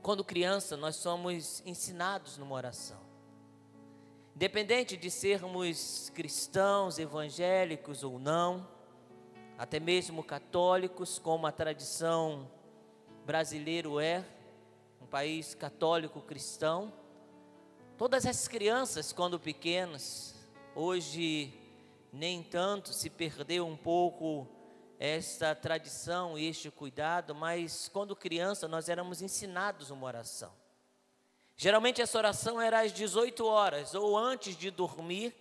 Quando criança, nós somos ensinados numa oração. Independente de sermos cristãos, evangélicos ou não, até mesmo católicos, como a tradição brasileira é, um país católico cristão, todas as crianças, quando pequenas, hoje nem tanto, se perdeu um pouco esta tradição e este cuidado, mas quando criança nós éramos ensinados uma oração. Geralmente essa oração era às 18 horas, ou antes de dormir,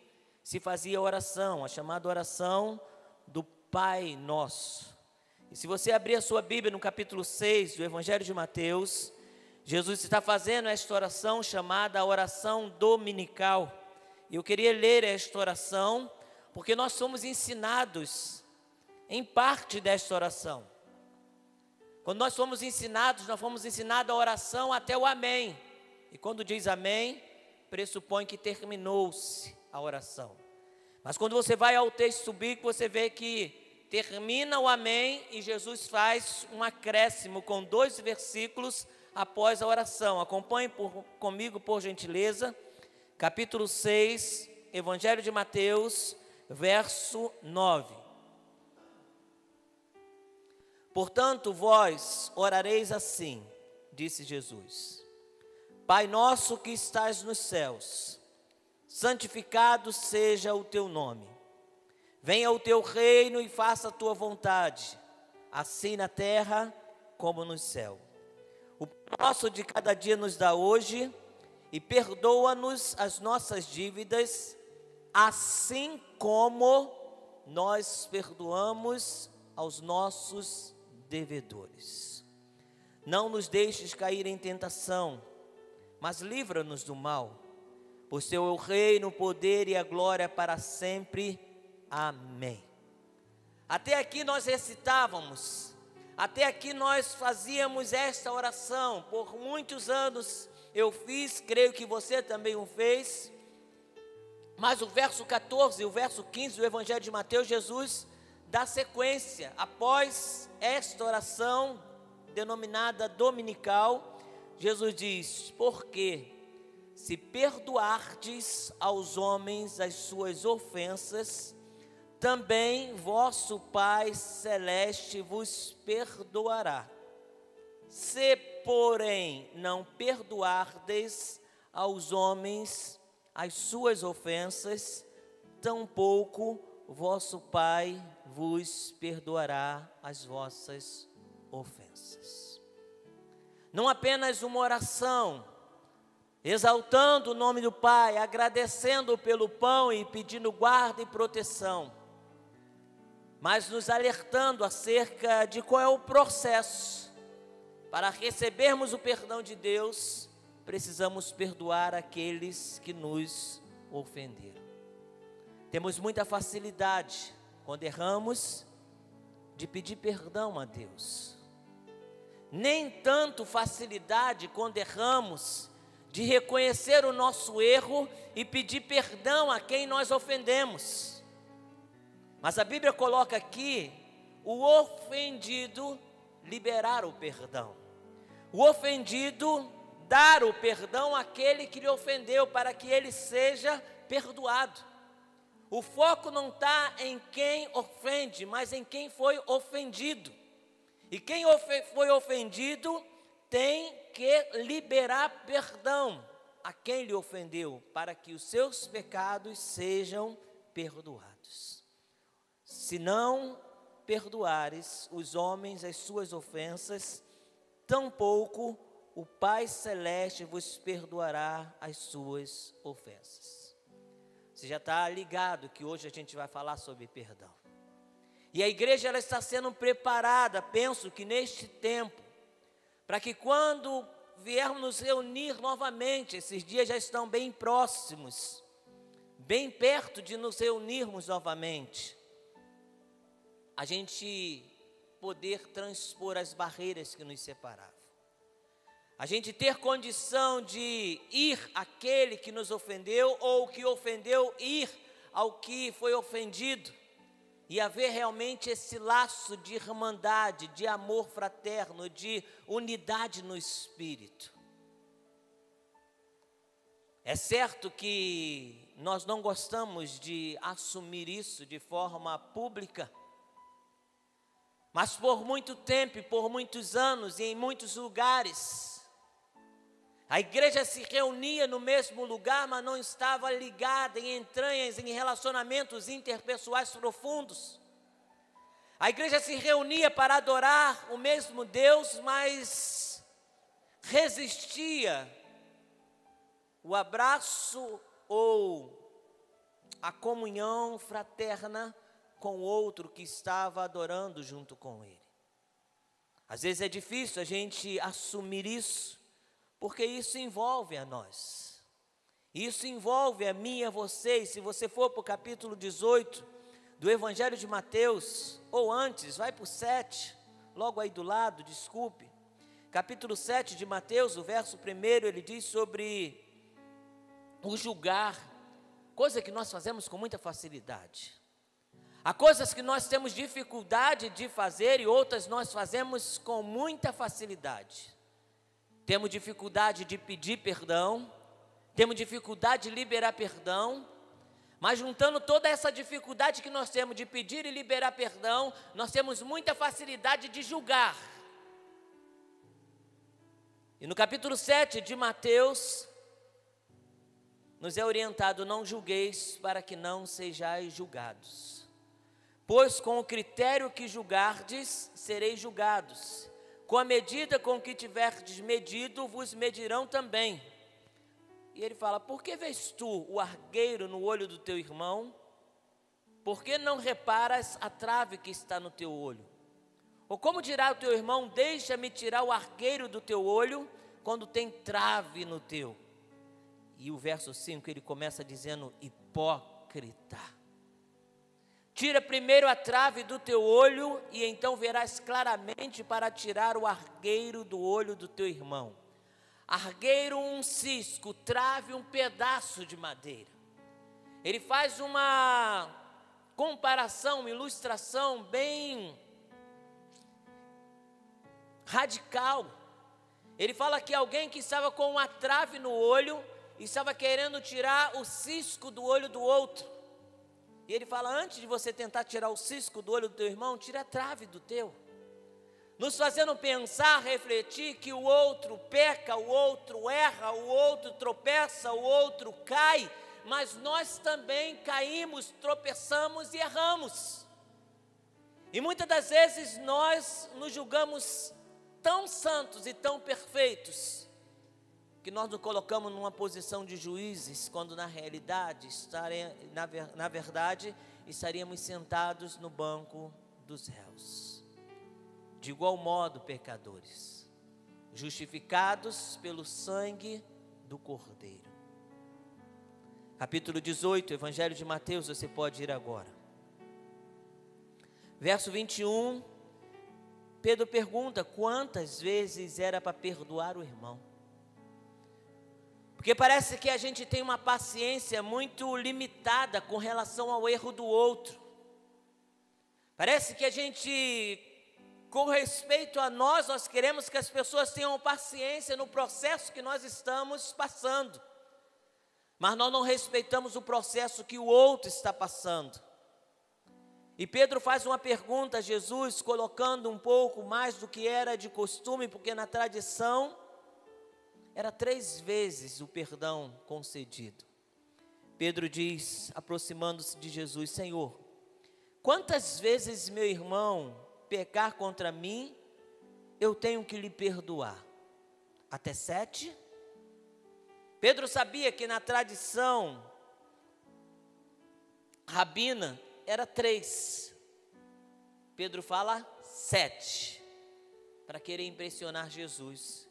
se fazia a oração, a chamada oração do Pai Nosso. E se você abrir a sua Bíblia no capítulo 6 do Evangelho de Mateus, Jesus está fazendo esta oração chamada a oração dominical. E eu queria ler esta oração, porque nós somos ensinados em parte desta oração. Quando nós fomos ensinados a oração até o amém. E quando diz amém, pressupõe que terminou-se a oração. Mas quando você vai ao texto bíblico, você vê que termina o amém e Jesus faz um acréscimo com 2 versículos após a oração. Acompanhe comigo, por gentileza, capítulo 6, Evangelho de Mateus, verso 9. Portanto, vós orareis assim, disse Jesus: Pai nosso que estás nos céus, santificado seja o teu nome. Venha o teu reino e faça a tua vontade, assim na terra como no céu. O nosso de cada dia nos dá hoje, e perdoa-nos as nossas dívidas, assim como nós perdoamos aos nossos devedores. Não nos deixes cair em tentação, mas livra-nos do mal. Pois teu é o reino, o poder e a glória para sempre. Amém. Até aqui nós recitávamos, até aqui nós fazíamos esta oração. Por muitos anos eu fiz, creio que você também o fez. Mas o verso 14 e o verso 15 do Evangelho de Mateus, Jesus dá sequência. Após esta oração denominada dominical, Jesus diz: porque se perdoardes aos homens as suas ofensas, também vosso Pai Celeste vos perdoará. Se, porém, não perdoardes aos homens as suas ofensas, tampouco vosso Pai vos perdoará as vossas ofensas. Não apenas uma oração, exaltando o nome do Pai, agradecendo pelo pão e pedindo guarda e proteção, mas nos alertando acerca de qual é o processo. Para recebermos o perdão de Deus, precisamos perdoar aqueles que nos ofenderam. Temos muita facilidade, quando erramos, de pedir perdão a Deus. Nem tanto facilidade quando erramos de reconhecer o nosso erro e pedir perdão a quem nós ofendemos. Mas a Bíblia coloca aqui o ofendido liberar o perdão. O ofendido dar o perdão àquele que lhe ofendeu, para que ele seja perdoado. O foco não está em quem ofende, mas em quem foi ofendido. E quem foi ofendido tem que liberar perdão a quem lhe ofendeu, para que os seus pecados sejam perdoados. Se não perdoares os homens as suas ofensas, tampouco o Pai Celeste vos perdoará as suas ofensas. Você já está ligado que hoje a gente vai falar sobre perdão. E a igreja ela está sendo preparada, penso que neste tempo, para que quando viermos nos reunir novamente, esses dias já estão bem próximos, bem perto de nos reunirmos novamente, a gente poder transpor as barreiras que nos separavam. A gente ter condição de ir àquele que nos ofendeu, ou que ofendeu ir ao que foi ofendido. e haver realmente esse laço de irmandade, de amor fraterno, de unidade no espírito. É certo que nós não gostamos de assumir isso de forma pública, mas por muito tempo e por muitos anos e em muitos lugares, a igreja se reunia no mesmo lugar, mas não estava ligada em entranhas, em relacionamentos interpessoais profundos. A igreja se reunia para adorar o mesmo Deus, mas resistia o abraço ou a comunhão fraterna com o outro que estava adorando junto com ele. Às vezes é difícil a gente assumir isso, porque isso envolve a nós. Isso envolve a mim e a você. E se você for para o capítulo 18 do Evangelho de Mateus, ou antes, vai para o 7, logo aí do lado, desculpe. Capítulo 7 de Mateus, o verso 1, ele diz sobre o julgar, coisa que nós fazemos com muita facilidade. Há coisas que nós temos dificuldade de fazer e outras nós fazemos com muita facilidade. Temos dificuldade de pedir perdão, temos dificuldade de liberar perdão, mas juntando toda essa dificuldade que nós temos de pedir e liberar perdão, nós temos muita facilidade de julgar. E no capítulo 7 de Mateus, nos é orientado: não julgueis para que não sejais julgados. Pois com o critério que julgardes, sereis julgados. Com a medida com que tiverdes medido, vos medirão também. E ele fala: por que vês tu o argueiro no olho do teu irmão? Por que não reparas a trave que está no teu olho? Ou como dirá o teu irmão: deixa-me tirar o argueiro do teu olho, quando tem trave no teu? E o verso 5 ele começa dizendo: hipócrita. Tira primeiro a trave do teu olho, e então verás claramente para tirar o argueiro do olho do teu irmão. Argueiro, um cisco, trave, um pedaço de madeira. Ele faz uma comparação, uma ilustração bem radical. Ele fala que alguém que estava com uma trave no olho, estava querendo tirar o cisco do olho do outro. E ele fala: antes de você tentar tirar o cisco do olho do teu irmão, tira a trave do teu. Nos fazendo pensar, refletir que o outro peca, o outro erra, o outro tropeça, o outro cai, mas nós também caímos, tropeçamos e erramos. E muitas das vezes nós nos julgamos tão santos e tão perfeitos, que nós nos colocamos numa posição de juízes, quando na realidade, na verdade, estaríamos sentados no banco dos réus. De igual modo, pecadores, justificados pelo sangue do Cordeiro. Capítulo 18, Evangelho de Mateus, você pode ir agora. Verso 21, Pedro pergunta: quantas vezes era para perdoar o irmão? Porque parece que a gente tem uma paciência muito limitada com relação ao erro do outro. Parece que a gente, com respeito a nós queremos que as pessoas tenham paciência no processo que nós estamos passando. Mas nós não respeitamos o processo que o outro está passando. E Pedro faz uma pergunta a Jesus, colocando um pouco mais do que era de costume, porque na tradição era 3 vezes o perdão concedido. Pedro diz, aproximando-se de Jesus: Senhor, quantas vezes meu irmão pecar contra mim, eu tenho que lhe perdoar? Até 7? Pedro sabia que na tradição rabina era 3. Pedro fala 7, para querer impressionar Jesus.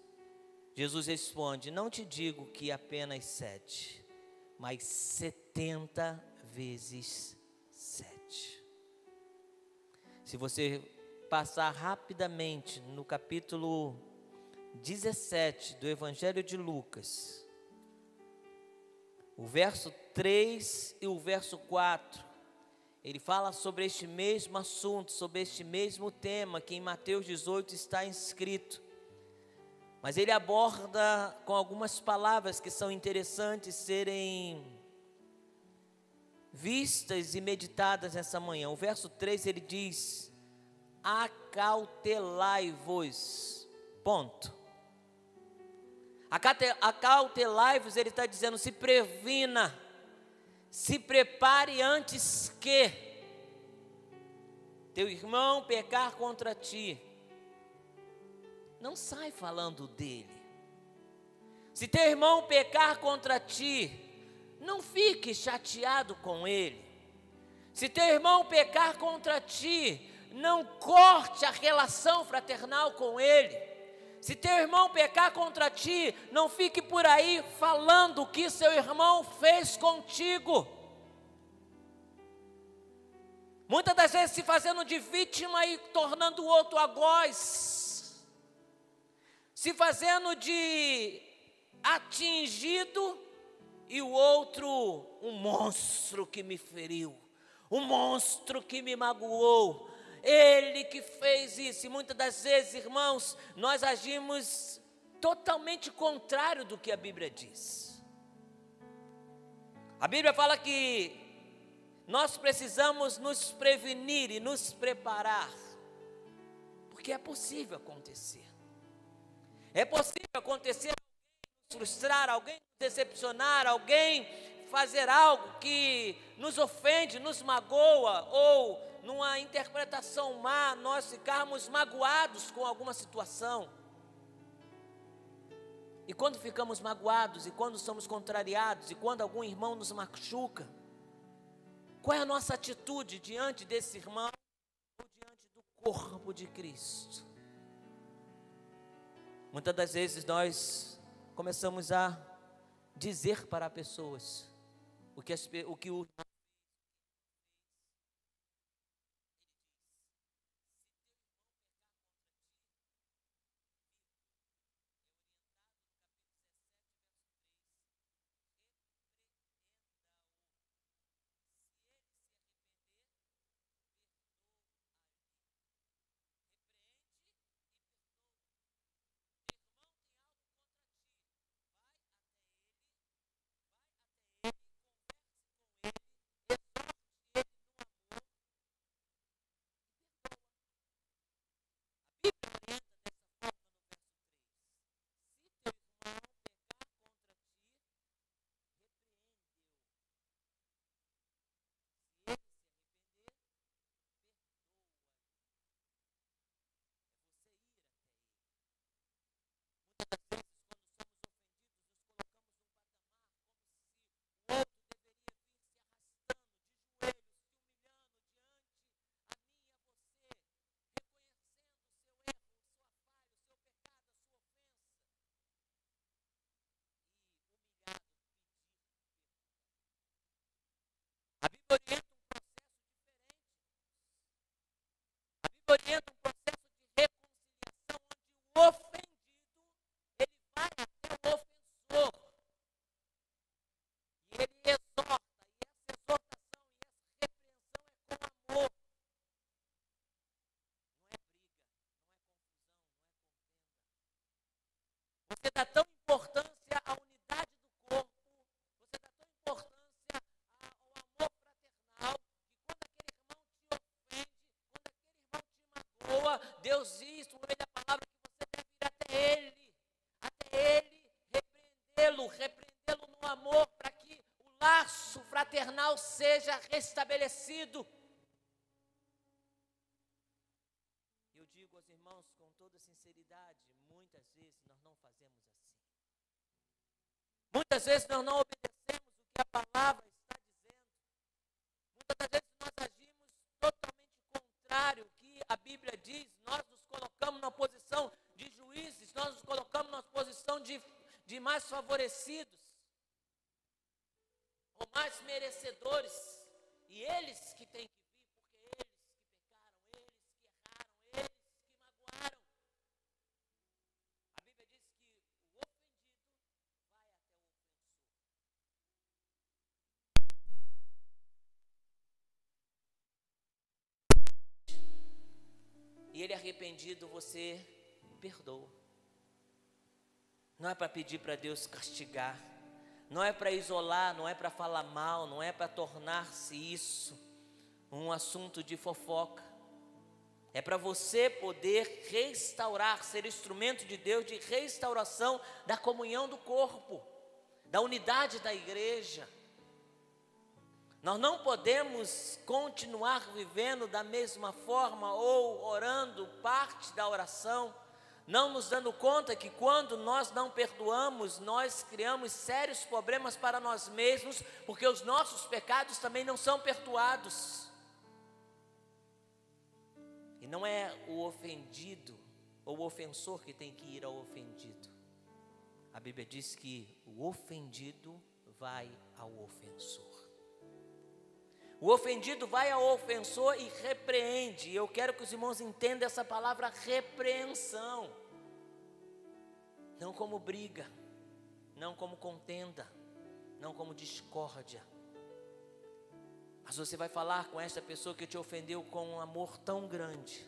Jesus responde: não te digo que apenas 7, mas 70 vezes 7. Se você passar rapidamente no capítulo 17 do Evangelho de Lucas, o verso 3 e o verso 4, ele fala sobre este mesmo assunto, sobre este mesmo tema que em Mateus 18 está inscrito. Mas ele aborda com algumas palavras que são interessantes serem vistas e meditadas nessa manhã. O verso 3 ele diz: acautelai-vos. Ponto. Acautelai-vos, ele está dizendo, se previna, se prepare antes que teu irmão pecar contra ti. Não sai falando dele. Se teu irmão pecar contra ti, não fique chateado com ele. Se teu irmão pecar contra ti, não corte a relação fraternal com ele. Se teu irmão pecar contra ti, não fique por aí falando o que seu irmão fez contigo. Muitas das vezes se fazendo de vítima e tornando o outro algoz. Se fazendo de atingido e o outro um monstro que me feriu, um monstro que me magoou. Ele que fez isso. E muitas das vezes, irmãos, nós agimos totalmente contrário do que a Bíblia diz. A Bíblia fala que nós precisamos nos prevenir e nos preparar, porque é possível acontecer. É possível acontecer alguém nos frustrar, alguém nos decepcionar, alguém fazer algo que nos ofende, nos magoa, ou numa interpretação má, nós ficarmos magoados com alguma situação. E quando ficamos magoados, e quando somos contrariados, e quando algum irmão nos machuca, qual é a nossa atitude diante desse irmão, ou diante do corpo de Cristo? Muitas das vezes nós começamos a dizer para pessoas o que o orienta um processo de reconciliação, onde o ofendido, ele vai até o ofensor, e ele exorta, e essa exortação, e essa repreensão é com amor, não é briga, não é confusão, não é contenda. Você dá tão importância à unidade do corpo, você dá tão importância ao amor fraternal, que quando aquele irmão te ofende, quando aquele irmão te magoa, Deus diz, por meio da palavra, que você deve ir até ele, repreendê-lo no amor, para que o laço fraternal seja restabelecido. Eu digo aos irmãos com toda sinceridade, muitas vezes nós não fazemos assim. Muitas vezes nós não obedecemos o que a palavra está dizendo. Muitas das vezes nós agimos totalmente contrário ao que a Bíblia diz. Nós nos colocamos na posição de juízes, nós nos colocamos na posição de mais favorecidos, ou mais merecedores. E eles que têm que vir, porque eles que pecaram, eles que erraram, eles que magoaram. A Bíblia diz que o ofendido vai até o ofensor. arrependido, você perdoa. Não é para pedir para Deus castigar, não é para isolar, não é para falar mal, não é para tornar-se isso um assunto de fofoca. É para você poder restaurar, ser instrumento de Deus de restauração da comunhão do corpo, da unidade da igreja. Nós não podemos continuar vivendo da mesma forma ou orando parte da oração, não nos dando conta que quando nós não perdoamos, nós criamos sérios problemas para nós mesmos, porque os nossos pecados também não são perdoados. E não é o ofendido ou o ofensor que tem que ir ao ofendido. A Bíblia diz que o ofendido vai ao ofensor. O ofendido vai ao ofensor e repreende. Eu quero que os irmãos entendam essa palavra repreensão. Não como briga, não como contenda, não como discórdia. Mas você vai falar com essa pessoa que te ofendeu com um amor tão grande,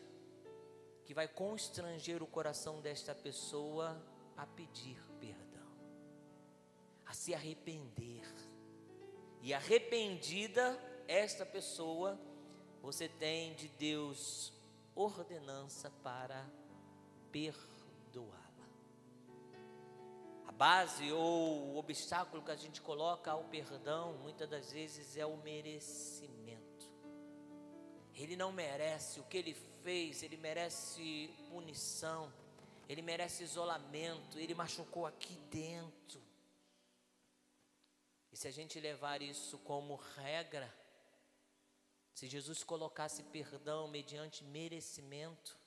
que vai constranger o coração desta pessoa a pedir perdão, a se arrepender. E arrependida, esta pessoa, você tem de Deus ordenança para perdoá-la. A base ou o obstáculo que a gente coloca ao perdão, muitas das vezes é o merecimento. Ele não merece o que ele fez, ele merece punição, ele merece isolamento, ele machucou aqui dentro. E se a gente levar isso como regra, se Jesus colocasse perdão mediante merecimento,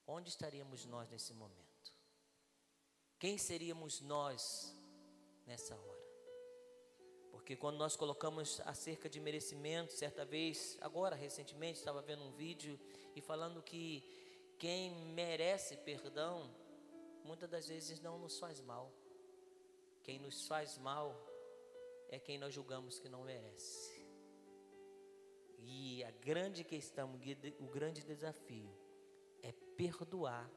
onde estaríamos nós nesse momento? Quem seríamos nós nessa hora? Porque quando nós colocamos acerca de merecimento, certa vez, agora recentemente, estava vendo um vídeo e falando que quem merece perdão, muitas das vezes não nos faz mal. Quem nos faz mal é quem nós julgamos que não merece. E a grande questão, o grande desafio é perdoar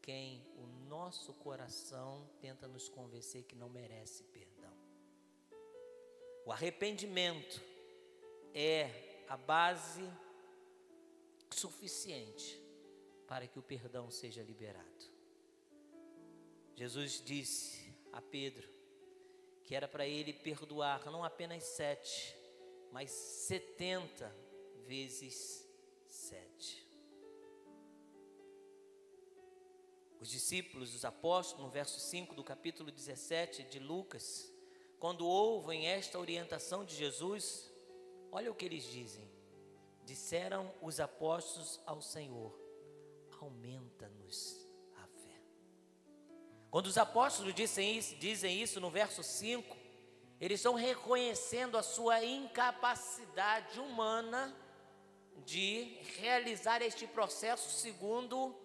quem o nosso coração tenta nos convencer que não merece perdão. O arrependimento é a base suficiente para que o perdão seja liberado. Jesus disse a Pedro que era para ele perdoar não apenas 7, mas 70 vezes 7. Os discípulos, os apóstolos, no verso 5 do capítulo 17 de Lucas, quando ouvem esta orientação de Jesus, olha o que eles dizem. Disseram os apóstolos ao Senhor: aumenta-nos a fé. Quando os apóstolos dizem isso no verso 5, eles estão reconhecendo a sua incapacidade humana de realizar este processo segundo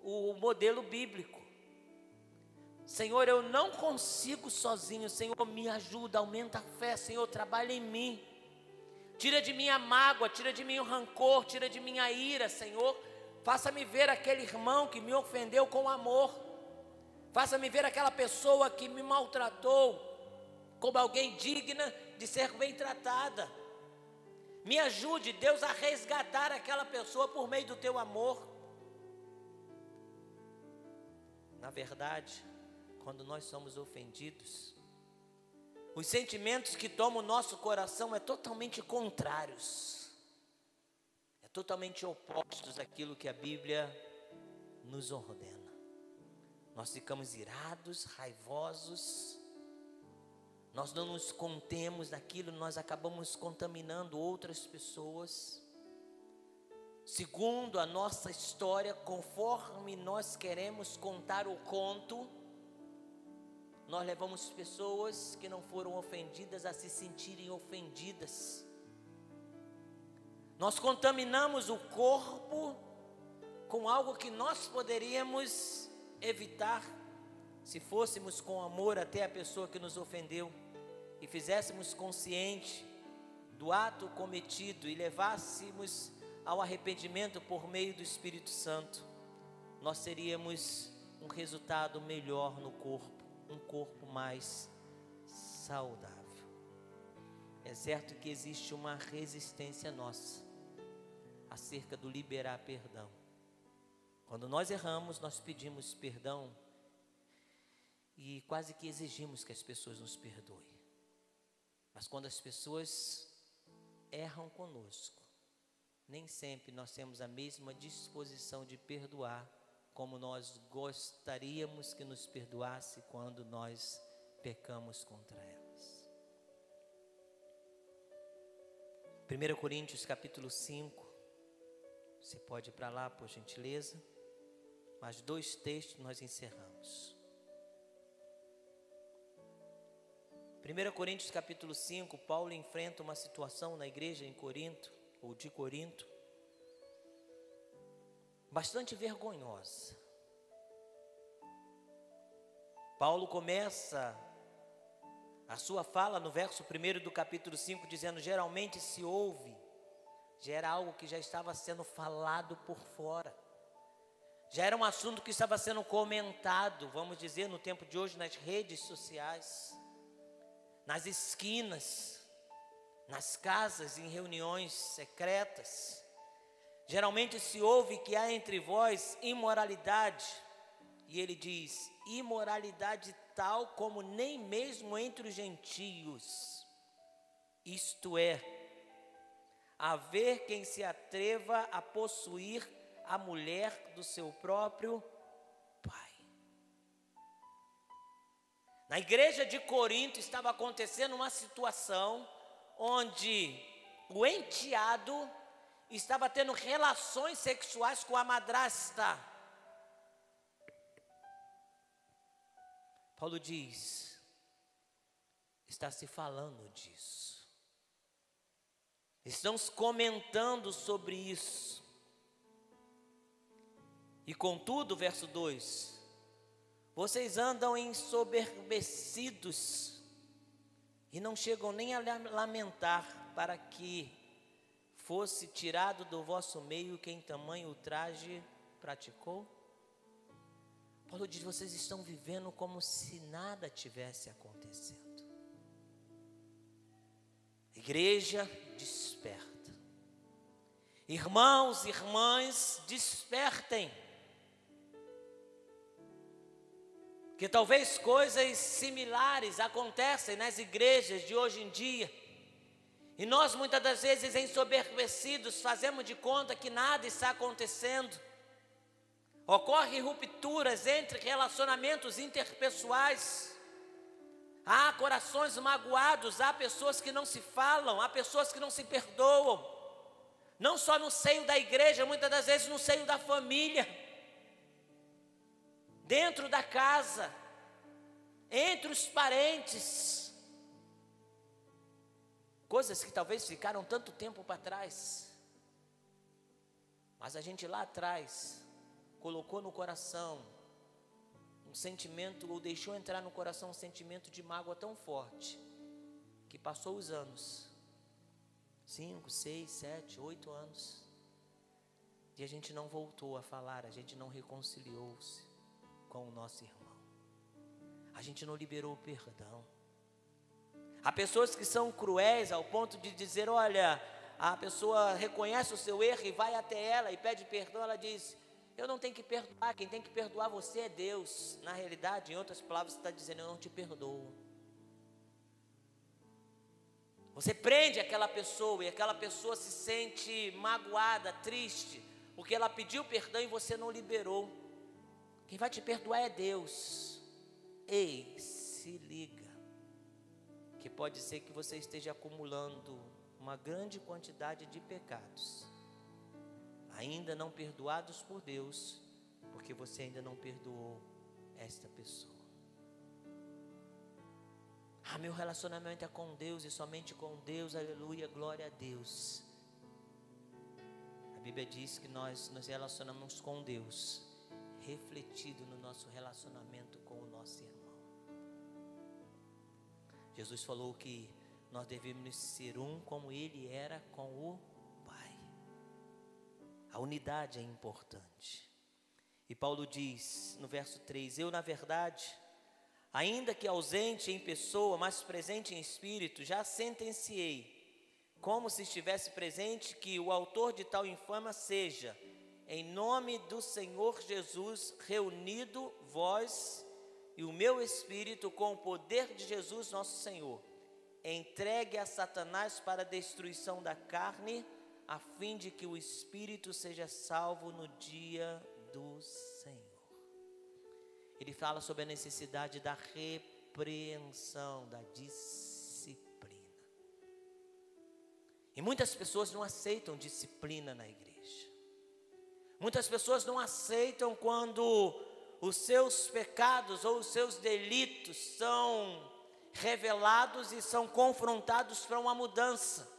o modelo bíblico. Senhor, eu não consigo sozinho. Senhor, me ajuda, aumenta a fé. Senhor, trabalha em mim. Tira de mim a mágoa, tira de mim o rancor, tira de mim a ira, Senhor. Faça-me ver aquele irmão que me ofendeu com amor. Faça-me ver aquela pessoa que me maltratou como alguém digna de ser bem tratada. Me ajude, Deus, a resgatar aquela pessoa por meio do teu amor. Na verdade, quando nós somos ofendidos, os sentimentos que tomam o nosso coração é totalmente contrários, é totalmente opostos àquilo que a Bíblia nos ordena. Nós ficamos irados, raivosos, nós não nos contemos naquilo, nós acabamos contaminando outras pessoas. Segundo a nossa história, conforme nós queremos contar o conto, nós levamos pessoas que não foram ofendidas a se sentirem ofendidas. Nós contaminamos o corpo com algo que nós poderíamos evitar se fôssemos com amor até a pessoa que nos ofendeu e fizéssemos consciente do ato cometido e levássemos ao arrependimento por meio do Espírito Santo. nós teríamos um resultado melhor no corpo, um corpo mais saudável. É certo que existe uma resistência nossa acerca do liberar perdão. Quando nós erramos, nós pedimos perdão e quase que exigimos que as pessoas nos perdoem. Mas quando as pessoas erram conosco, nem sempre nós temos a mesma disposição de perdoar como nós gostaríamos que nos perdoasse quando nós pecamos contra elas. 1 Coríntios capítulo 5, você pode ir para lá por gentileza, mais 2 textos nós encerramos. 1 Coríntios capítulo 5, Paulo enfrenta uma situação na igreja em Corinto, ou de Corinto, bastante vergonhosa. Paulo começa a sua fala no verso 1 do capítulo 5, dizendo: geralmente se ouve, já era algo que já estava sendo falado por fora, já era um assunto que estava sendo comentado, vamos dizer, no tempo de hoje, nas redes sociais, nas esquinas, nas casas, em reuniões secretas. Geralmente se ouve que há entre vós imoralidade, e ele diz: imoralidade tal como nem mesmo entre os gentios, isto é, haver quem se atreva a possuir a mulher do seu próprio pai. Na igreja de Corinto estava acontecendo uma situação onde o enteado estava tendo relações sexuais com a madrasta. Paulo diz: está se falando disso, estão comentando sobre isso. E contudo, verso 2: vocês andam ensoberbecidos e não chegam nem a lamentar para que fosse tirado do vosso meio quem tamanho ultraje praticou. Paulo diz: vocês estão vivendo como se nada tivesse acontecendo. Igreja, desperta. Irmãos, irmãs, despertem. Que talvez coisas similares acontecem nas igrejas de hoje em dia. E nós muitas das vezes ensoberbecidos fazemos de conta que nada está acontecendo. Ocorrem rupturas entre relacionamentos interpessoais. Há corações magoados, há pessoas que não se falam, há pessoas que não se perdoam. Não só no seio da igreja, muitas das vezes no seio da família, dentro da casa, entre os parentes. Coisas que talvez ficaram tanto tempo para trás, mas a gente lá atrás colocou no coração um sentimento, ou deixou entrar no coração um sentimento de mágoa tão forte, que passou os anos, 5, 6, 7, 8 anos, e a gente não voltou a falar, a gente não reconciliou-se com o nosso irmão, a gente não liberou o perdão. Há pessoas que são cruéis ao ponto de dizer: olha, a pessoa reconhece o seu erro e vai até ela e pede perdão, ela diz: eu não tenho que perdoar, quem tem que perdoar você é Deus. Na realidade, em outras palavras, você está dizendo: eu não te perdoo. Você prende aquela pessoa e aquela pessoa se sente magoada, triste, porque ela pediu perdão e você não liberou. Quem vai te perdoar é Deus. Ei, se liga, que pode ser que você esteja acumulando uma grande quantidade de pecados, ainda não perdoados por Deus, porque você ainda não perdoou esta pessoa. Meu relacionamento é com Deus e somente com Deus, aleluia, glória a Deus. A Bíblia diz que nós nos relacionamos com Deus, refletido no nosso relacionamento com o nosso irmão. Jesus falou que nós devemos ser um como Ele era com o Pai. A unidade é importante. E Paulo diz no verso 3: eu, na verdade, ainda que ausente em pessoa, mas presente em espírito, já sentenciei, como se estivesse presente, que o autor de tal infâmia seja, em nome do Senhor Jesus, reunido vós e o meu espírito com o poder de Jesus nosso Senhor, entregue a Satanás para a destruição da carne, a fim de que o espírito seja salvo no dia do Senhor. Ele fala sobre a necessidade da repreensão, da disciplina. E muitas pessoas não aceitam disciplina na igreja. Muitas pessoas não aceitam quando os seus pecados ou os seus delitos são revelados e são confrontados para uma mudança.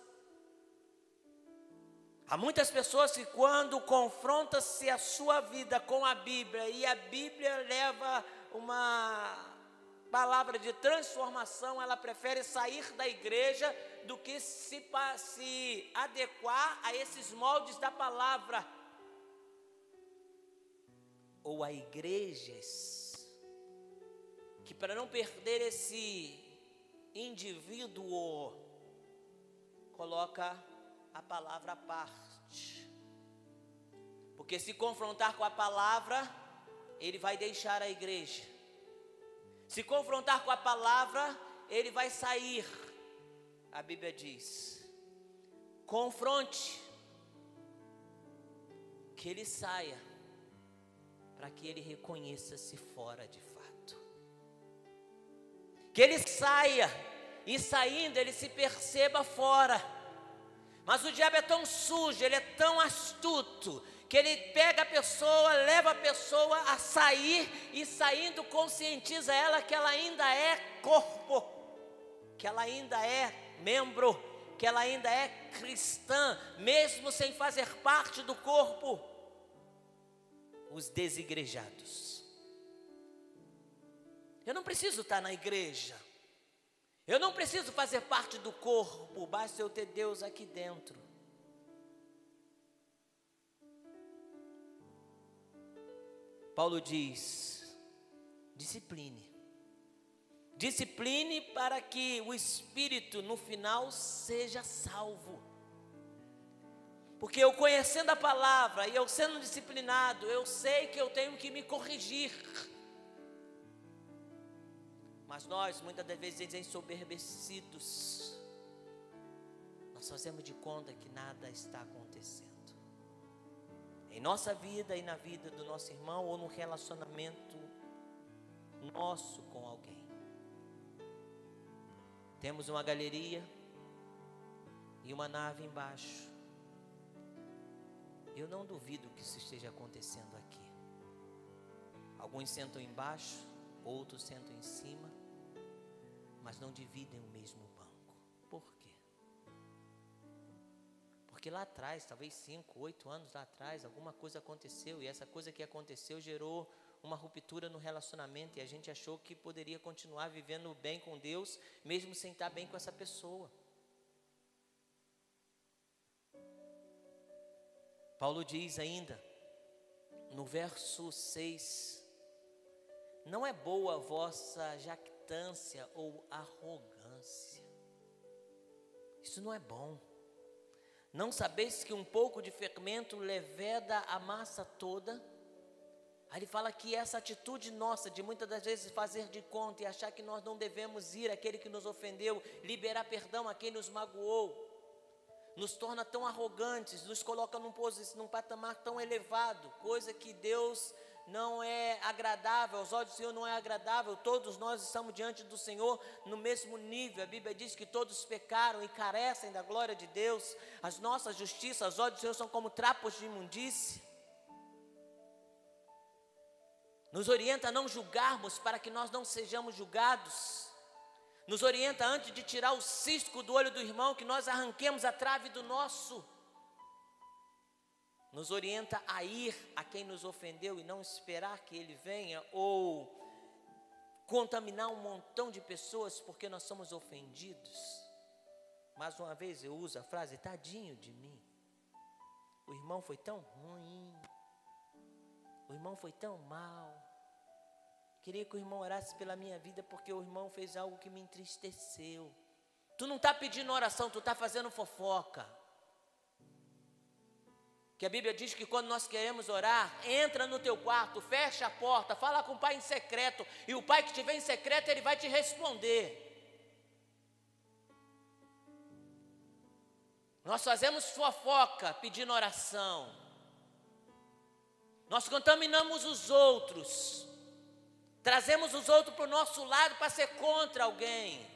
Há muitas pessoas que quando confronta-se a sua vida com a Bíblia e a Bíblia leva uma palavra de transformação, ela prefere sair da igreja do que se adequar a esses moldes da palavra. Ou a igrejas que, para não perder esse indivíduo, coloca a palavra à parte, porque se confrontar com a palavra, ele vai deixar a igreja. Se confrontar com a palavra, ele vai sair. A Bíblia diz: confronte, que ele saia, para que ele reconheça-se fora de fato. Que ele saia, e saindo ele se perceba fora. Mas o diabo é tão sujo, ele é tão astuto, que ele pega a pessoa, leva a pessoa a sair, e saindo conscientiza ela que ela ainda é corpo, que ela ainda é membro, que ela ainda é cristã, mesmo sem fazer parte do corpo. Os desigrejados. Eu não preciso estar na igreja, eu não preciso fazer parte do corpo, basta eu ter Deus aqui dentro. Paulo diz: discipline. Discipline para que o espírito no final seja salvo. Porque eu conhecendo a palavra e eu sendo disciplinado, eu sei que eu tenho que me corrigir. Mas nós, muitas das vezes, ensoberbecidos, nós fazemos de conta que nada está acontecendo em nossa vida e na vida do nosso irmão, ou no relacionamento nosso com alguém. Temos uma galeria e uma nave embaixo. Eu não duvido que isso esteja acontecendo aqui. Alguns sentam embaixo, outros sentam em cima, mas não dividem o mesmo banco. Por quê? Porque lá atrás, talvez 5, 8 anos lá atrás, alguma coisa aconteceu, e essa coisa que aconteceu gerou uma ruptura no relacionamento, e a gente achou que poderia continuar vivendo bem com Deus, mesmo sem estar bem com essa pessoa. Paulo diz ainda, no verso 6, não é boa a vossa jactância ou arrogância. Isso não é bom. Não sabeis que um pouco de fermento leveda a massa toda? Aí ele fala que essa atitude nossa, de muitas das vezes fazer de conta e achar que nós não devemos ir àquele que nos ofendeu, liberar perdão a quem nos magoou, nos torna tão arrogantes, nos coloca num patamar tão elevado, coisa que Deus não é agradável, aos olhos do Senhor não é agradável. Todos nós estamos diante do Senhor no mesmo nível. A Bíblia diz que todos pecaram e carecem da glória de Deus. As nossas justiças, aos olhos do Senhor, são como trapos de imundície. Nos orienta a não julgarmos, para que nós não sejamos julgados. Nos orienta, antes de tirar o cisco do olho do irmão, que nós arranquemos a trave do nosso. Nos orienta a ir a quem nos ofendeu e não esperar que ele venha, ou contaminar um montão de pessoas porque nós somos ofendidos. Mais uma vez eu uso a frase, tadinho de mim. O irmão foi tão ruim. O irmão foi tão mal. Queria que o irmão orasse pela minha vida porque o irmão fez algo que me entristeceu. Tu não está pedindo oração, tu está fazendo fofoca. Que a Bíblia diz que quando nós queremos orar, entra no teu quarto, fecha a porta, fala com o pai em secreto, e o pai que estiver em secreto, ele vai te responder. Nós fazemos fofoca pedindo oração. Nós contaminamos os outros. Trazemos os outros para o nosso lado para ser contra alguém.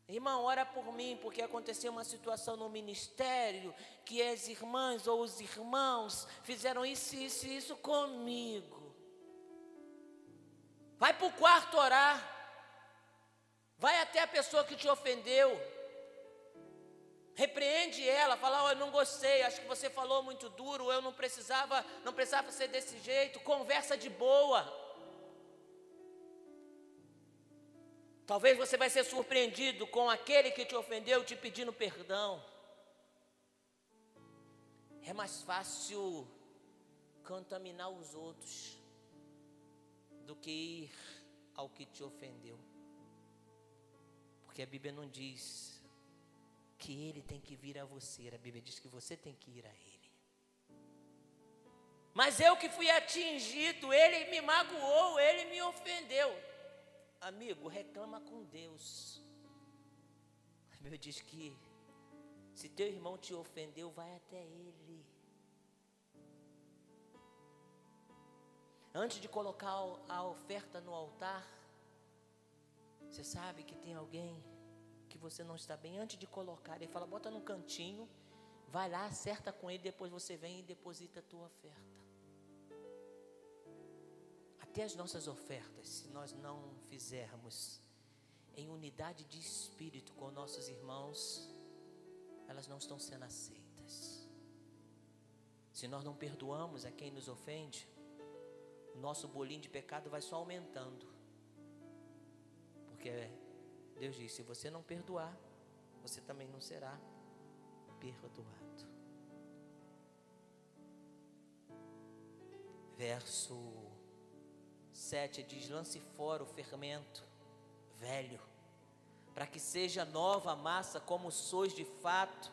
Irmão, ora por mim, porque aconteceu uma situação no ministério que as irmãs ou os irmãos fizeram isso comigo. Vai para o quarto orar. Vai até a pessoa que te ofendeu. Repreende ela, fala: eu não gostei, acho que você falou muito duro, eu não precisava ser desse jeito. Conversa de boa. Talvez você vai ser surpreendido com aquele que te ofendeu te pedindo perdão. É mais fácil contaminar os outros do que ir ao que te ofendeu. Porque a Bíblia não diz que ele tem que vir a você, a Bíblia diz que você tem que ir a ele. Mas eu que fui atingido, ele me magoou, ele me ofendeu. Amigo, reclama com Deus. A Bíblia diz que se teu irmão te ofendeu, vai até ele. Antes de colocar a oferta no altar, você sabe que tem alguém que você não está bem. Antes de colocar, ele fala: bota num cantinho, vai lá, acerta com ele, depois você vem e deposita a tua oferta. Até as nossas ofertas, se nós não fizermos em unidade de espírito com nossos irmãos, elas não estão sendo aceitas. Se nós não perdoamos a quem nos ofende, o nosso bolinho de pecado vai só aumentando. Porque Deus diz: se você não perdoar, você também não será perdoado. Verso 7 diz: lance fora o fermento velho, para que seja nova a massa, como sois de fato,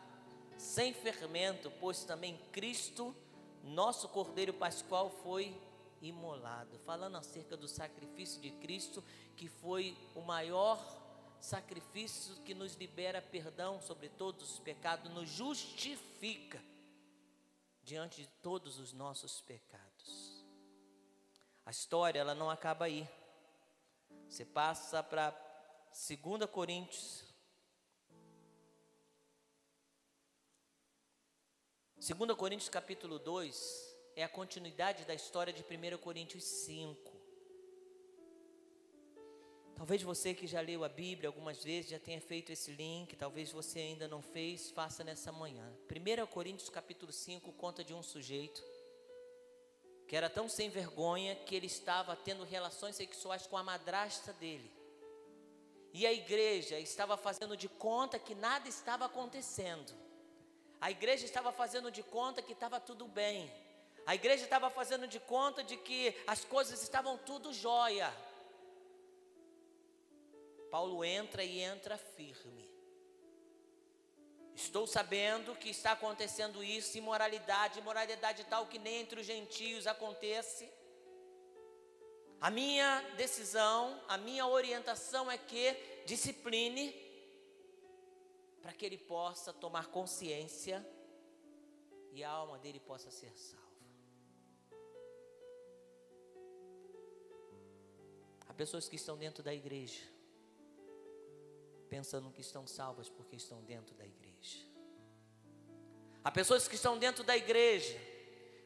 sem fermento, pois também Cristo, nosso Cordeiro Pascual, foi imolado. Falando acerca do sacrifício de Cristo, que foi o maior sacrifício que nos libera perdão sobre todos os pecados, nos justifica diante de todos os nossos pecados. A história, ela não acaba aí. Você passa para 2 Coríntios. 2 Coríntios capítulo 2 é a continuidade da história de 1 Coríntios 5. Talvez você que já leu a Bíblia algumas vezes já tenha feito esse link. Talvez você ainda não fez, faça nessa manhã. 1 Coríntios capítulo 5 conta de um sujeito que era tão sem vergonha que ele estava tendo relações sexuais com a madrasta dele. E a igreja estava fazendo de conta que nada estava acontecendo. A igreja estava fazendo de conta que estava tudo bem. A igreja estava fazendo de conta de que as coisas estavam tudo jóia. Paulo entra e entra firme. Estou sabendo que está acontecendo isso, imoralidade tal que nem entre os gentios acontece. A minha decisão, a minha orientação é que discipline, para que ele possa tomar consciência e a alma dele possa ser salva. Há pessoas que estão dentro da igreja, pensando que estão salvas porque estão dentro da igreja. Há pessoas que estão dentro da igreja,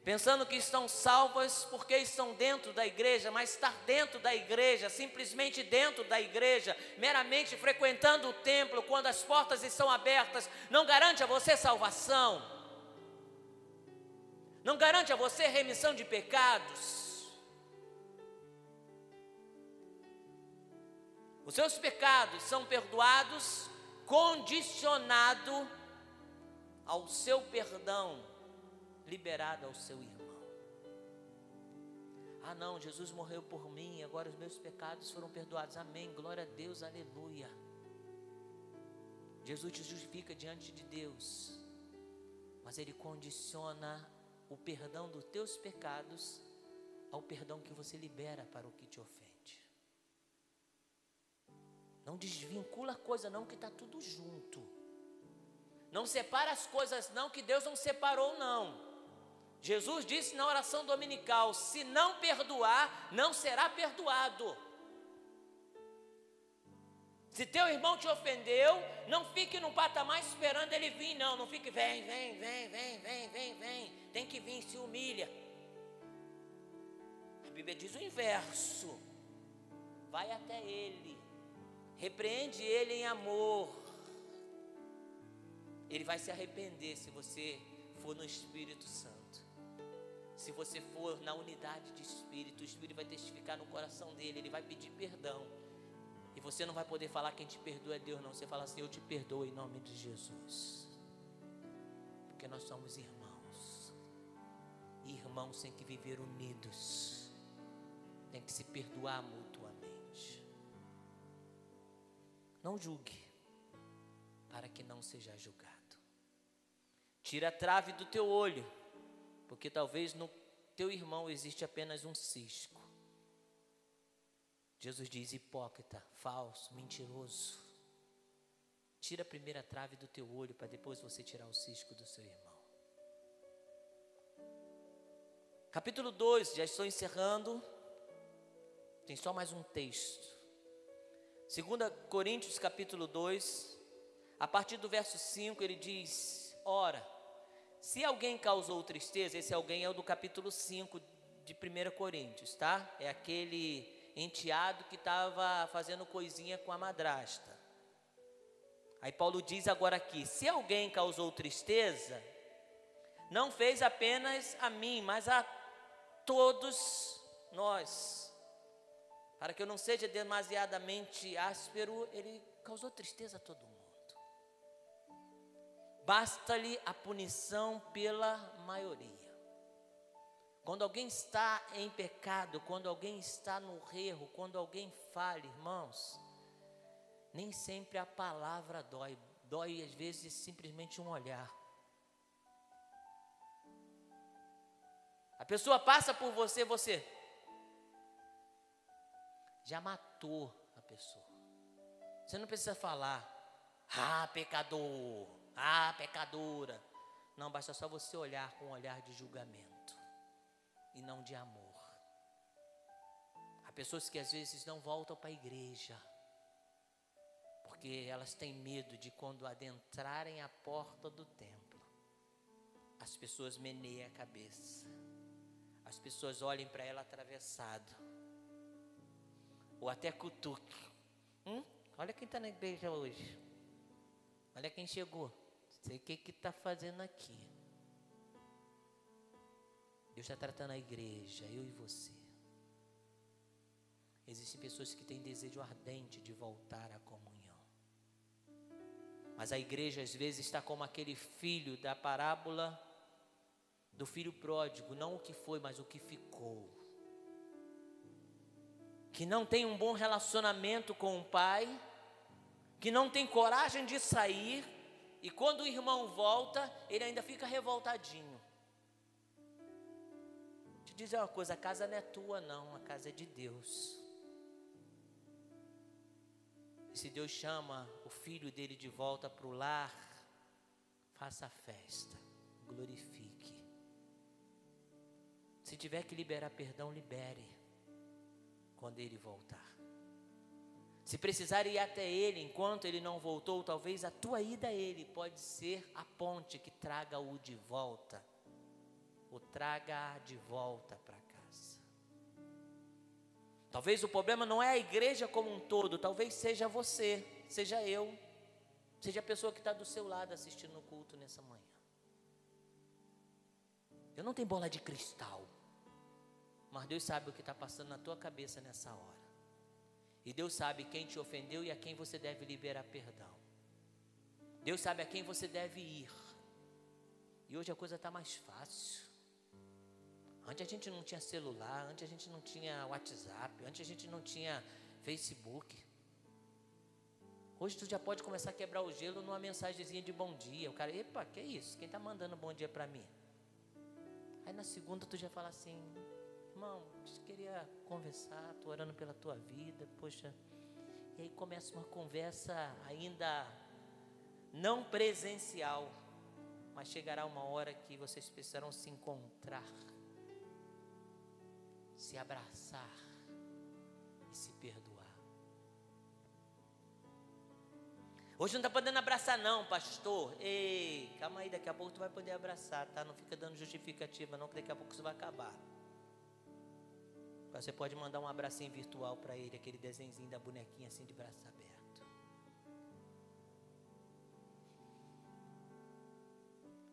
pensando que estão salvas porque estão dentro da igreja, mas estar dentro da igreja, simplesmente dentro da igreja, meramente frequentando o templo quando as portas estão abertas, não garante a você salvação, não garante a você remissão de pecados. Os seus pecados são perdoados condicionado ao seu perdão liberado ao seu irmão. Ah não, Jesus morreu por mim, agora os meus pecados foram perdoados. Amém, glória a Deus, aleluia. Jesus te justifica diante de Deus, mas Ele condiciona o perdão dos teus pecados ao perdão que você libera para o que te ofende. Não desvincula a coisa não, que está tudo junto. Não separa as coisas não, que Deus não separou não. Jesus disse na oração dominical: se não perdoar, não será perdoado. Se teu irmão te ofendeu, não fique no patamar esperando ele vir, não. Não fique, vem. Tem que vir, se humilha. A Bíblia diz o inverso. Vai até ele, repreende ele em amor. Ele vai se arrepender se você for no Espírito Santo. Se você for na unidade de Espírito, o Espírito vai testificar no coração dele, ele vai pedir perdão. E você não vai poder falar quem te perdoa é Deus, não. Você fala assim: eu te perdoo em nome de Jesus. Porque nós somos irmãos. E irmãos têm que viver unidos. Tem que se perdoar mutuamente. Não julgue, para que não seja julgado. Tira a trave do teu olho, porque talvez no teu irmão existe apenas um cisco. Jesus diz: hipócrita, falso, mentiroso. Tira a primeira trave do teu olho, para depois você tirar o cisco do seu irmão. Capítulo 2, já estou encerrando. Tem só mais um texto. 2 Coríntios capítulo 2, a partir do verso 5, ele diz: ora, se alguém causou tristeza, esse alguém é o do capítulo 5 de 1 Coríntios, tá? É aquele enteado que estava fazendo coisinha com a madrasta. Aí Paulo diz agora aqui: se alguém causou tristeza, não fez apenas a mim, mas a todos nós. Para que eu não seja demasiadamente áspero, ele causou tristeza a todo mundo. Basta-lhe a punição pela maioria. Quando alguém está em pecado, quando alguém está no erro, quando alguém falha, irmãos, nem sempre a palavra dói. Dói às vezes simplesmente um olhar. A pessoa passa por você, você já matou a pessoa. Você não precisa falar: ah, pecador, ah, pecadora. Não, basta só você olhar com um olhar de julgamento e não de amor. Há pessoas que às vezes não voltam para a igreja, porque elas têm medo de, quando adentrarem a porta do templo, as pessoas meneiem a cabeça, as pessoas olhem para ela atravessado, ou até cutuque. Olha quem está na igreja hoje. Olha quem chegou. Sei o que está fazendo aqui. Deus está tratando a igreja, eu e você. Existem pessoas que têm desejo ardente de voltar à comunhão. Mas a igreja às vezes está como aquele filho da parábola do filho pródigo. Não o que foi, mas o que ficou. Que não tem um bom relacionamento com o pai, que não tem coragem de sair, e quando o irmão volta, ele ainda fica revoltadinho. Te dizer uma coisa: a casa não é tua não, a casa é de Deus. E se Deus chama o filho dele de volta para o lar, faça a festa, glorifique. Se tiver que liberar perdão, libere. Quando ele voltar, se precisar ir até ele enquanto ele não voltou, talvez a tua ida a ele pode ser a ponte que traga-o de volta, ou traga-a de volta para casa. Talvez o problema não é a igreja como um todo, talvez seja você, seja eu, seja a pessoa que está do seu lado assistindo o culto nessa manhã. Eu não tenho bola de cristal, mas Deus sabe o que está passando na tua cabeça nessa hora. E Deus sabe quem te ofendeu e a quem você deve liberar perdão. Deus sabe a quem você deve ir. E hoje a coisa está mais fácil. Antes a gente não tinha celular, antes a gente não tinha WhatsApp, antes a gente não tinha Facebook. Hoje tu já pode começar a quebrar o gelo numa mensagenzinha de bom dia. O cara, epa, que é isso? Quem está mandando bom dia para mim? Aí na segunda tu já fala assim, irmão, queria conversar, estou orando pela tua vida, poxa. E aí começa uma conversa ainda não presencial, mas chegará uma hora que vocês precisarão se encontrar, se abraçar e se perdoar. Hoje não está podendo abraçar não, pastor. Ei, calma aí, daqui a pouco tu vai poder abraçar, tá? Não fica dando justificativa não, que daqui a pouco isso vai acabar. Você pode mandar um abracinho virtual para ele, aquele desenhozinho da bonequinha assim de braço aberto.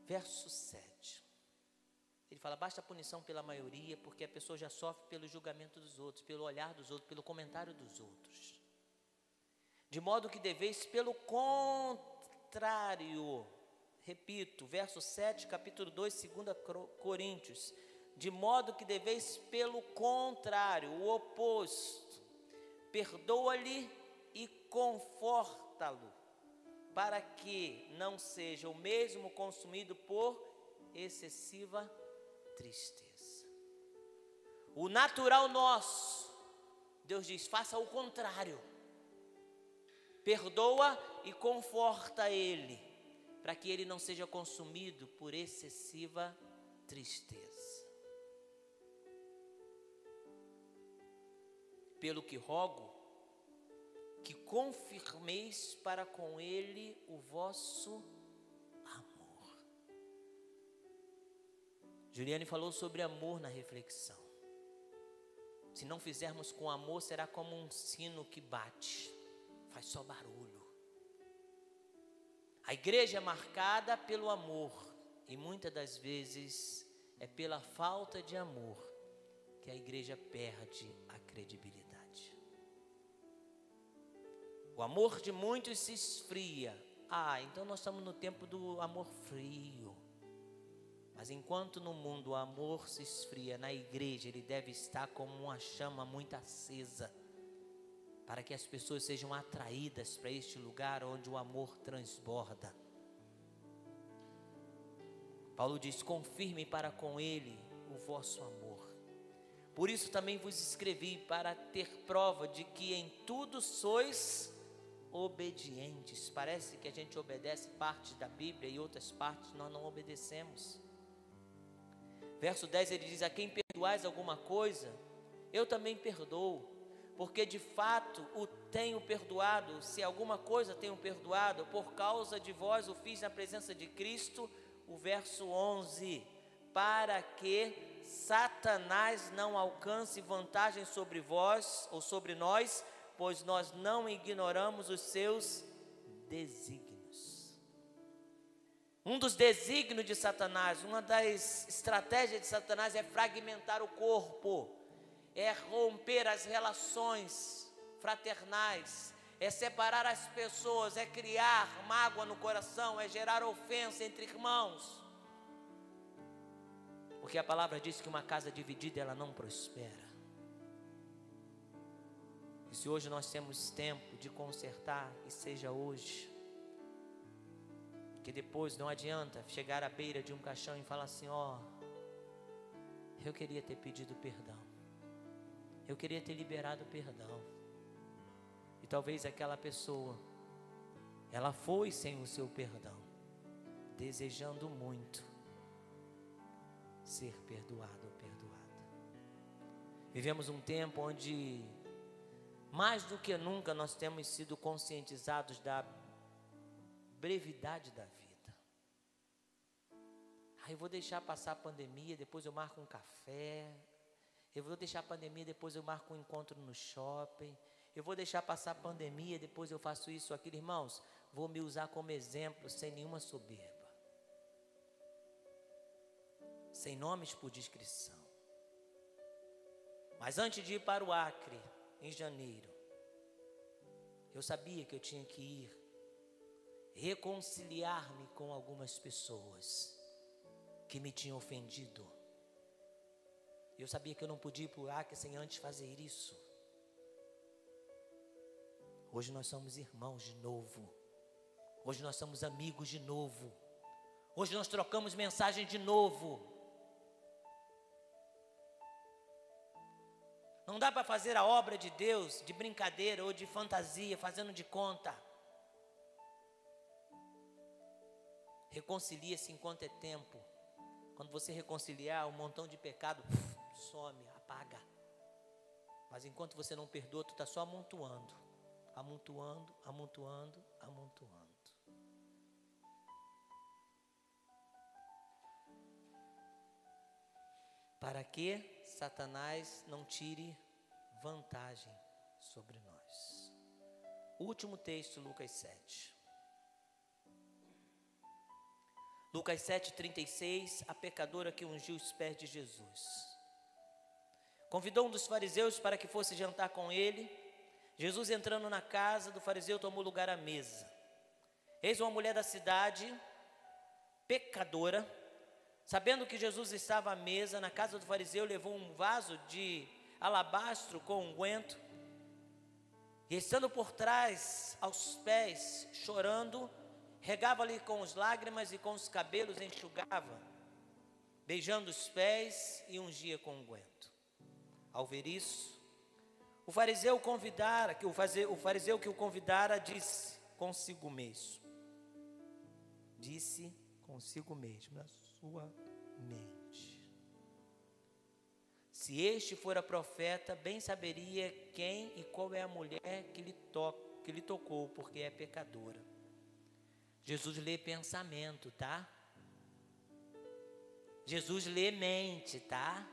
Verso 7. Ele fala, basta a punição pela maioria, porque a pessoa já sofre pelo julgamento dos outros, pelo olhar dos outros, pelo comentário dos outros. De modo que deveis pelo contrário, repito, verso 7, capítulo 2, 2 Coríntios, de modo que deveis pelo contrário, o oposto, perdoa-lhe e conforta-lo, para que não seja o mesmo consumido por excessiva tristeza. O natural nosso, Deus diz, faça o contrário. Perdoa e conforta ele, para que ele não seja consumido por excessiva tristeza. Pelo que rogo, que confirmeis para com ele o vosso amor. Juliane falou sobre amor na reflexão. Se não fizermos com amor, será como um sino que bate, faz só barulho. A igreja é marcada pelo amor, e muitas das vezes é pela falta de amor que a igreja perde a credibilidade. O amor de muitos se esfria. Então nós estamos no tempo do amor frio. Mas enquanto no mundo o amor se esfria, na igreja ele deve estar como uma chama muito acesa, para que as pessoas sejam atraídas para este lugar onde o amor transborda. Paulo diz, confirme para com ele o vosso amor. Por isso também vos escrevi, para ter prova de que em tudo sois obedientes. Parece que a gente obedece parte da Bíblia e outras partes nós não obedecemos. Verso 10 ele diz, a quem perdoais alguma coisa, eu também perdoo, porque de fato o tenho perdoado. Se alguma coisa tenho perdoado, por causa de vós o fiz na presença de Cristo. O verso 11, para que Satanás não alcance vantagem sobre vós ou sobre nós, pois nós não ignoramos os seus desígnios. Um dos desígnios de Satanás, uma das estratégias de Satanás é fragmentar o corpo, é romper as relações fraternais, é separar as pessoas, é criar mágoa no coração, é gerar ofensa entre irmãos. Porque a palavra diz que uma casa dividida ela não prospera. E se hoje nós temos tempo de consertar, que seja hoje. Que depois não adianta chegar à beira de um caixão e falar assim, eu queria ter pedido perdão. Eu queria ter liberado perdão. E talvez aquela pessoa, ela foi sem o seu perdão, desejando muito ser perdoado ou perdoada. Vivemos um tempo onde, mais do que nunca, nós temos sido conscientizados da brevidade da vida. Eu vou deixar passar a pandemia, depois eu marco um café. Eu vou deixar a pandemia, depois eu marco um encontro no shopping. Eu vou deixar passar a pandemia, depois eu faço isso, aquilo. Irmãos, vou me usar como exemplo, sem nenhuma soberba, sem nomes por discrição. Mas antes de ir para o Acre, em janeiro, eu sabia que eu tinha que ir reconciliar-me com algumas pessoas que me tinham ofendido. Eu sabia que eu não podia ir para o Acre sem antes fazer isso. Hoje nós somos irmãos de novo. Hoje nós somos amigos de novo. Hoje nós trocamos mensagem de novo. Não dá para fazer a obra de Deus de brincadeira ou de fantasia, fazendo de conta. Reconcilia-se enquanto é tempo. Quando você reconciliar, um montão de pecado some, apaga. Mas enquanto você não perdoa, tu está só amontoando. Amontoando, amontoando, amontoando. Para que Satanás não tire vantagem sobre nós. Último texto, Lucas 7. Lucas 7,36, a pecadora que ungiu os pés de Jesus. Convidou um dos fariseus para que fosse jantar com ele. Jesus, entrando na casa do fariseu, tomou lugar à mesa. Eis uma mulher da cidade, pecadora, sabendo que Jesus estava à mesa na casa do fariseu, levou um vaso de alabastro com unguento, e estando por trás, aos pés, chorando, regava-lhe com as lágrimas e com os cabelos enxugava, beijando os pés e ungia com unguento. Ao ver isso, o fariseu que o convidara disse consigo mesmo, na sua mente: se este fora profeta, bem saberia quem e qual é a mulher que lhe tocou, porque é pecadora. Jesus lê pensamento, tá? Jesus lê mente, tá?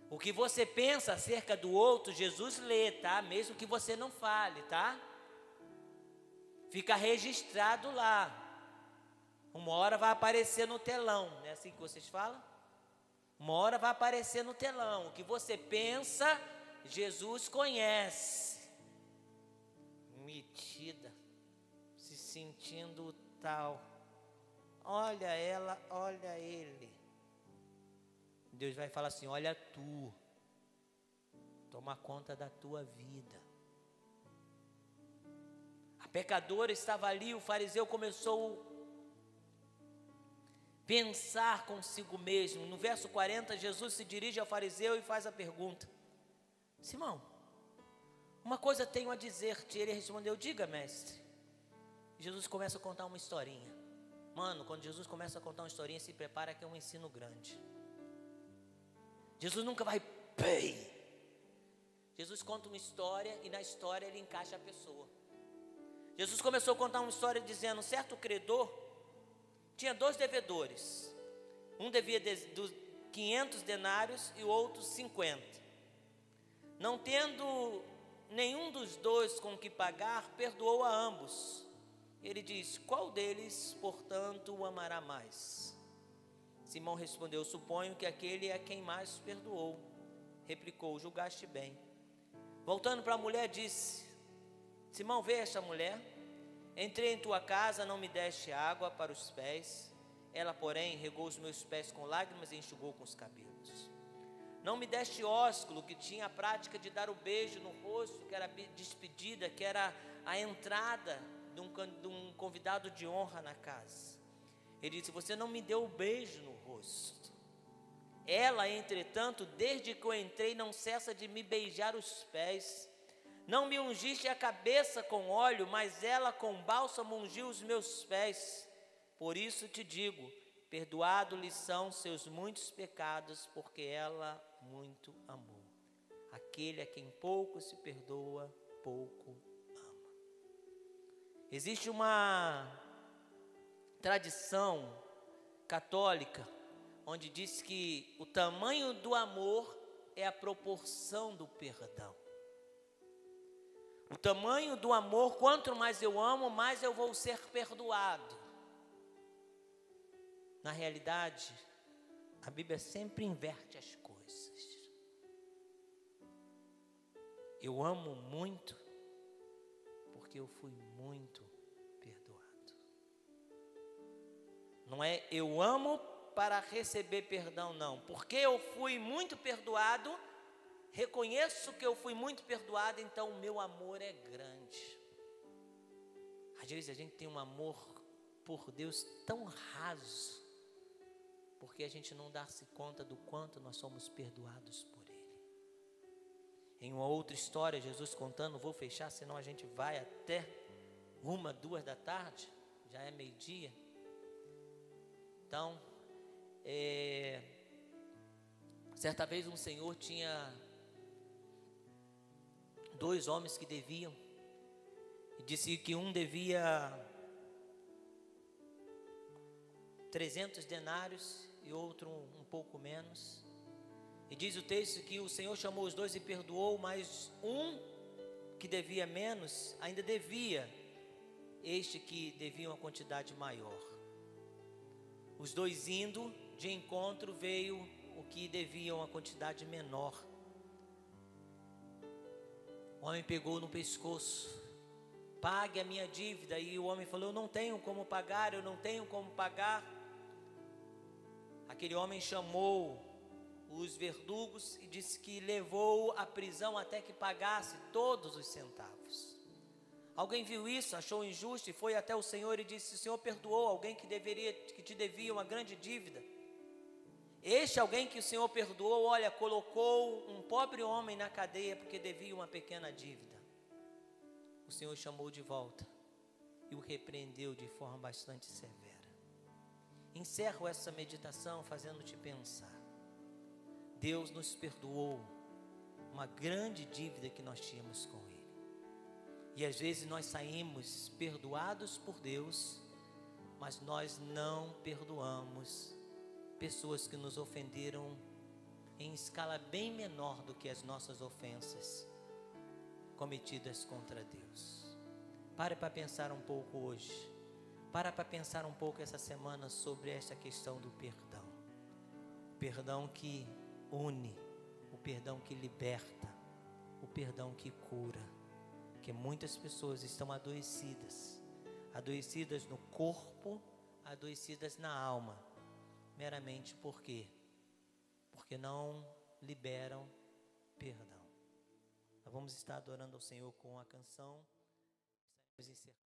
O que você pensa acerca do outro, Jesus lê, tá? Mesmo que você não fale, tá? Fica registrado lá. Uma hora vai aparecer no telão, não é assim que vocês falam? Uma hora vai aparecer no telão. O que você pensa, Jesus conhece. Metida, se sentindo tal. Olha ela, olha ele. Deus vai falar assim: olha tu, toma conta da tua vida. A pecadora estava ali, o fariseu começou a pensar consigo mesmo. No verso 40, Jesus se dirige ao fariseu e faz a pergunta: Simão, uma coisa tenho a dizer-te. Ele respondeu: diga, mestre. Jesus começa a contar uma historinha. Mano, quando Jesus começa a contar uma historinha, se prepara que é um ensino grande. Jesus nunca vai Jesus conta uma história e na história ele encaixa a pessoa. Jesus começou a contar uma história dizendo: um certo credor tinha 2 devedores. Um devia 500 denários e o outro 50. Não tendo nenhum dos 2 com que pagar, perdoou a ambos. Ele diz: qual deles, portanto, o amará mais? Simão respondeu: suponho que aquele é quem mais perdoou. Replicou: julgaste bem. Voltando para a mulher, disse: Simão, vê esta mulher? Entrei em tua casa, não me deste água para os pés. Ela, porém, regou os meus pés com lágrimas e enxugou com os cabelos. Não me deste ósculo, que tinha a prática de dar o beijo no rosto, que era a despedida, que era a entrada de um convidado de honra na casa. Ele disse: você não me deu o beijo no rosto. Ela, entretanto, desde que eu entrei, não cessa de me beijar os pés. Não me ungiste a cabeça com óleo, mas ela com bálsamo ungiu os meus pés. Por isso te digo, perdoado-lhe são seus muitos pecados, porque ela muito amou. Aquele a quem pouco se perdoa, pouco ama. Existe uma tradição católica onde diz que o tamanho do amor é a proporção do perdão. O tamanho do amor, quanto mais eu amo, mais eu vou ser perdoado. Na realidade, a Bíblia sempre inverte as coisas. Eu amo muito porque eu fui muito perdoado. Não é eu amo para receber perdão, não. Porque eu fui muito perdoado, reconheço que eu fui muito perdoado, então o meu amor é grande. Às vezes a gente tem um amor por Deus tão raso, porque a gente não dá-se conta do quanto nós somos perdoados por Ele. Em uma outra história, Jesus contando, vou fechar, senão a gente vai até 1, 2 da tarde, já é meio-dia. Então, certa vez um senhor tinha 2 homens que deviam, e disse que um devia 300 denários e outro um pouco menos. E diz o texto que o Senhor chamou os 2 e perdoou, mas um que devia menos ainda devia este que devia uma quantidade maior. Os 2 indo de encontro, veio o que devia uma quantidade menor. O homem pegou no pescoço: pague a minha dívida. E o homem falou: eu não tenho como pagar, eu não tenho como pagar. Aquele homem chamou os verdugos e disse que levou à prisão até que pagasse todos os centavos. Alguém viu isso, achou injusto e foi até o Senhor e disse: o Senhor perdoou alguém que te devia uma grande dívida. Este alguém que o Senhor perdoou, olha, colocou um pobre homem na cadeia porque devia uma pequena dívida. O Senhor chamou de volta e o repreendeu de forma bastante severa. Encerro essa meditação fazendo-te pensar. Deus nos perdoou uma grande dívida que nós tínhamos com Ele. E às vezes nós saímos perdoados por Deus, mas nós não perdoamos pessoas que nos ofenderam em escala bem menor do que as nossas ofensas cometidas contra Deus. Pare para pensar um pouco hoje. Para pensar um pouco essa semana sobre esta questão do perdão. O perdão que une, o perdão que liberta, o perdão que cura. Porque muitas pessoas estão adoecidas no corpo, adoecidas na alma, meramente por quê? Porque não liberam perdão. Nós vamos estar adorando ao Senhor com a canção. Estaremos encerrando.